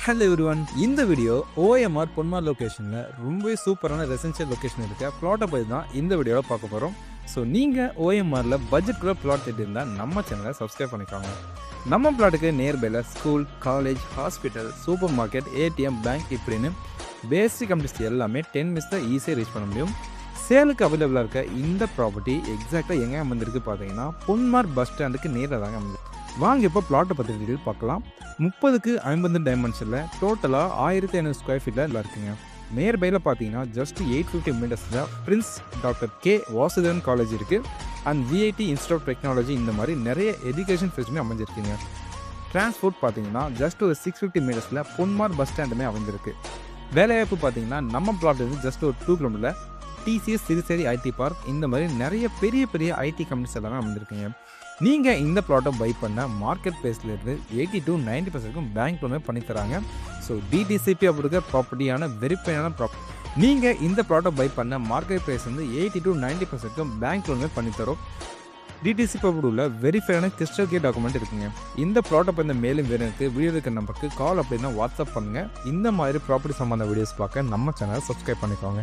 Hello everyone, இந்த video OMR Ponmar லொக்கேஷனில் ரொம்பவே சூப்பரான ரெசிடென்ஷியல் லொக்கேஷன் இருக்க பிளாட்டை பற்றி தான் இந்த வீடியோவில் பார்க்க போகிறோம். ஸோ நீங்கள் OMRல பட்ஜெட்குள்ளே பிளாட் இருந்தால் நம்ம சேனலை சப்ஸ்கிரைப் பண்ணிக்கோங்க. நம்ம பிளாட்டுக்கு நியர்பையில் school, college, hospital, super market, ATM, bank இப்படின்னு பேசிக் கம்யூனிஸ்ட் எல்லாமே 10 மினிட்ஸ் தான் ஈஸியாக ரீச் பண்ண முடியும். சேலுக்கு அவைலபிளாக இருக்க இந்த ப்ராப்பர்ட்டி எக்ஸாக்டாக எங்கே அமைந்திருக்கு பார்த்தீங்கன்னா பொன்மார் பஸ் ஸ்டாண்டுக்கு நேரில் தாங்க அமைந்திருக்கு. வாங்க இப்போ பிளாட்டை பற்றி டீட்டெயில் பார்க்கலாம். 30க்கு 50 டைமென்ஷனில் டோட்டலாக 1500 ஸ்கொயர் ஃபீட்டில் இருக்குங்க. நியர்பையில் பார்த்தீங்கன்னா ஜஸ்ட் 850 மீட்டர்ஸில் prince doctor K Vasudevan college இருக்குது. And VIT institute of technology இந்த மாதிரி நிறைய எஜுகேஷன் ஃபெசிலிட்டி அமைஞ்சிருக்குங்க. டிரான்ஸ்போர்ட் பார்த்தீங்கன்னா ஜஸ்ட் ஒரு 650 மீட்டர்ஸில் பொன்மார் பஸ் ஸ்டாண்டுமே அமைஞ்சிருக்கு. வேலைவாய்ப்பு பார்த்தீங்கன்னா நம்ம பிளாட் வந்து ஜஸ்ட் ஒரு 2 கிலோமீட்டரில் TCS சிறுசேரி IT பார்க் இந்த மாதிரி நிறைய பெரிய பெரிய IT கம்பெனிஸ் எல்லாமே அமைஞ்சிருக்குங்க. நீங்கள் இந்த ப்ளாட்டை பை பண்ண மார்க்கெட் ப்ரைஸ்லேருந்து 80 to 90% பேங்க் லோனுமே பண்ணித்தராங்க. ஸோ DTCP அப்படிங்கிற ப்ராப்பர்ட்டியான வெரிஃபைடான ப்ராப்பர்ட்டி. நீங்கள் இந்த ப்ளாட்டை பை பண்ண மார்க்கெட் ப்ரைஸ் வந்து 80 to 90% பேங்க் லோனுமே பண்ணித்தரோம். DTCP அப்படி உள்ள வெரிஃபைடான கிறிஸ்டல் கே டாக்குமெண்ட் இருக்குங்க. இந்த ப்ளாட்டை பற்றி மேலும் வேணுக்கு வீடியோ இருக்கிற நம்பருக்கு கால் அப்படின்னா வாட்ஸ்அப் பண்ணுங்கள். இந்த மாதிரி ப்ராப்பர்ட்டி சம்மந்த வீடியோஸ் பார்க்க நம்ம சேனலை சப்ஸ்கிரைப் பண்ணிக்கோங்க.